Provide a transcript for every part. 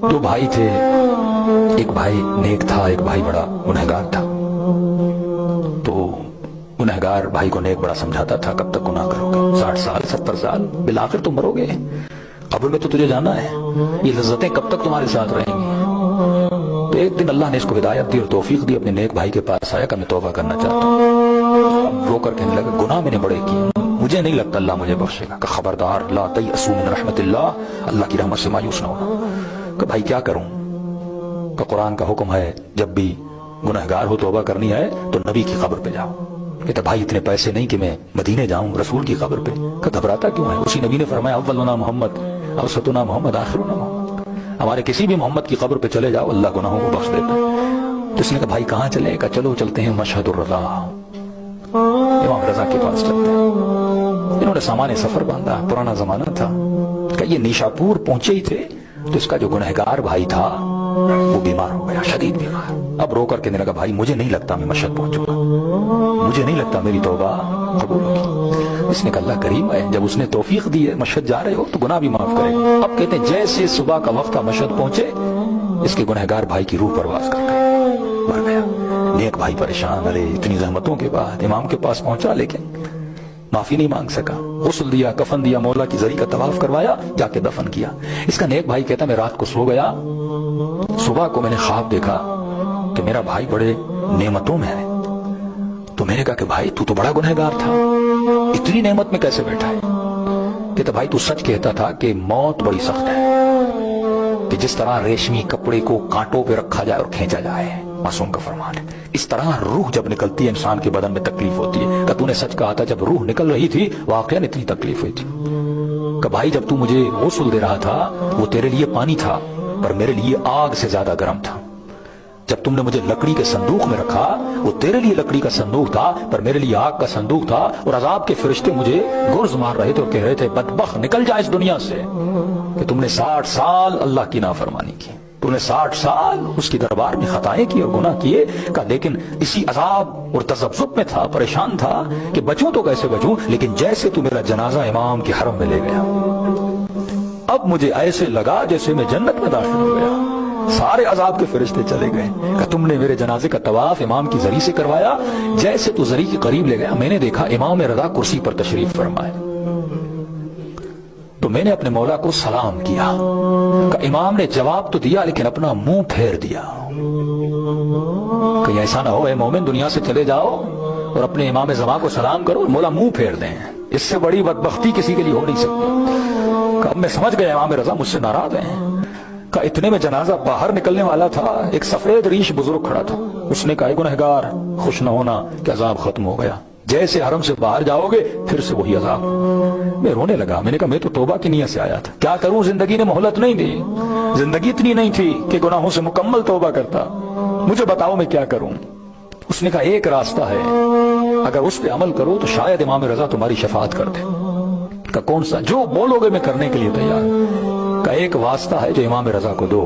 दो भाई थे, एक भाई नेक था, एक भाई बड़ा गुनहगार था। तो गुनहगार भाई को नेक बड़ा समझाता था, कब तक गुनाह करोगे, 60 साल 70 साल, बिलाखिर तुम मरोगे, कब्र में तो तुझे जाना है, ये लज्जतें कब तक तुम्हारे साथ रहेंगी। तो एक दिन अल्लाह ने इसको हिदायत दी और तौफीक दी, अपने नेक भाई के पास आया कि मैं तौबा करना चाहता हूँ। रो कर कहने लगा, गुनाह मैंने बड़े किए, मुझे नहीं लगता अल्लाह मुझे बख्शेगा। कि खबरदार, ला तयअसू मिन रहमतिल्लाह, अल्लाह की रहमत से मायूस ना होना। कि भाई क्या करूं, कि कुरान का हुक्म है जब भी गुनहगार हो तौबा करनी है तो नबी की कब्र पे जाओ। कहता भाई इतने पैसे नहीं कि मैं मदीने जाऊं रसूल की कब्र पे। कि घबराता क्यों है, उसी नबी ने फरमाया अव्वलुना मोहम्मद अवसतुना मोहम्मद आखिरुना मोहम्मद, हमारे किसी भी मोहम्मद की कब्र पे चले जाओ, अल्लाह गुनाहों को बख्श देता है। तो इसने कहा भाई कहां चले, का चलो चलते हैं मशहदुर रज़ा, इमाम रज़ा के पास चलते हैं। इन्होंने सामान्य सफर बांधा, पुराना जमाना था। कि ये निशापुर पहुंचे ही थे तो इसका जो गुनहगार भाई था वो बीमार हो गया, शदीद बीमार। अब रो कर कहने लगा भाई मुझे नहीं लगता मैं मशहद पहुंचूंगा, मुझे नहीं लगता मेरी तौबा कबूल होगी। इसने कहा अल्लाह करीम है, जब उसने तौफीक दी है मशहद जा रहे हो तो गुनाह भी माफ करेगा। अब कहते हैं जैसे सुबह का वक्त था मशहद पहुंचे, इसके गुनहगार भाई की रूह परवास कर गई, मर गया। नेक भाई परेशान, अरे इतनी जहमतों के बाद इमाम के पास पहुंचा लेकिन माफी नहीं मांग सका। गुस्ल दिया, कफन दिया, मौला की जरी का तवाफ करवाया, जाके दफन किया। इसका नेक भाई कहता मैं रात को सो गया, सुबह को मैंने ख्वाब देखा कि मेरा भाई बड़े नेमतों में है। तो मैंने कहा कि भाई तू तो बड़ा गुनहगार था, इतनी नेमत में कैसे बैठा है। कहता भाई तू सच कहता था कि मौत बड़ी सख्त है, कि जिस तरह रेशमी कपड़े को कांटों पे रखा जाए और खींचा जाए, मासूम का फरमान है, इस तरह रूह जब निकलती है इंसान के बदन में तकलीफ होती है। कि तूने सच कहा था, जब रूह निकल रही थी वाकई इतनी तकलीफ हुई थी। कि भाई जब तू मुझे गुस्ल दे रहा था वो तेरे लिए पानी था पर मेरे लिए आग से ज्यादा गर्म था। जब तुमने मुझे लकड़ी के संदूक में रखा वो तेरे लिए लकड़ी का संदूक था पर मेरे लिए आग का संदूक था। और अजाब के फरिश्ते मुझे गुर्ज मार रहे थे और कह रहे थे बदबख्त निकल जा इस दुनिया से, कि तुमने 60 साल अल्लाह की नाफरमानी की, तूने 60 साल उसकी दरबार में खताएं की और गुनाह किए। का लेकिन इसी अजाब और तज़ब्ज़ुब में था, परेशान था कि बचूं तो कैसे बचूं। लेकिन जैसे तू मेरा जनाजा इमाम के हरम में ले गया, अब मुझे ऐसे लगा जैसे मैं जन्नत में दाखिल हो गया। सारे अजाब के फरिश्ते चले गए। कि तुमने मेरे जनाजे का तवाफ इमाम की जरी से करवाया, जैसे तू जरी के करीब ले गया मैंने देखा इमाम रज़ा कुर्सी पर तशरीफ फरमाए। तो मैंने अपने मौला को सलाम किया। इमाम ने जवाब तो दिया लेकिन अपना मुंह फेर दिया। कहीं ऐसा ना हो ए मोमिन दुनिया से चले जाओ और अपने इमाम ज़मा को सलाम करो और मौला मुंह फेर दें, इससे बड़ी बदबख्ती किसी के लिए हो नहीं सकती। अब मैं समझ गया इमाम रज़ा मुझसे नाराज हैं। का इतने में जनाजा बाहर निकलने वाला था, एक सफेद रीश बुजुर्ग खड़ा था। उसने कहा गुनहगार खुश न होना कि अजाब खत्म हो गया, जैसे हरम से बाहर जाओगे फिर से वही अजाब। मैं रोने लगा, मैंने कहा मैं तो तौबा की नियत से आया था, क्या करूं, जिंदगी ने मोहलत नहीं दी, जिंदगी इतनी नहीं थी कि गुनाहों से मुकम्मल तौबा करता, मुझे बताओ मैं क्या करूं। उसने कहा एक रास्ता है, अगर उस पर अमल करो तो शायद इमाम रज़ा तुम्हारी शफाअत कर दे। का कौन सा, जो बोलोगे मैं करने के लिए तैयार। का एक वास्ता है जो इमाम रज़ा को दो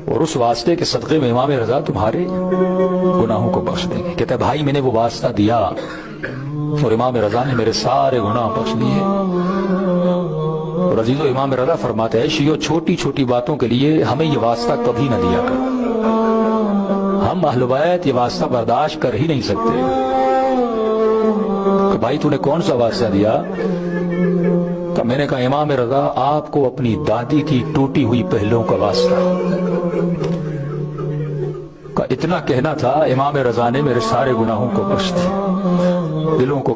और उस वास्ते के सदक़े में इमाम रज़ा तुम्हारे गुनाहों को बख्श देंगे। कहते हैं भाई मैंने वो वास्ता दिया और इमाम रज़ा ने मेरे सारे गुनाह बख्श दिए। और अजीज़ो इमाम रज़ा फरमाते हैं शियो छोटी छोटी बातों के लिए हमें ये वास्ता कभी न दिया कर, हम अहले बैत ये वास्ता बर्दाश्त कर ही नहीं सकते। तो भाई तूने कौन सा वास्ता दिया। तो मैंने कहा इमाम रज़ा आपको अपनी दादी की टूटी हुई पहलों का वास्ता। का इतना कहना था, इमाम रज़ा ने मेरे सारे गुनाहों को बख्श दिया, दिलों को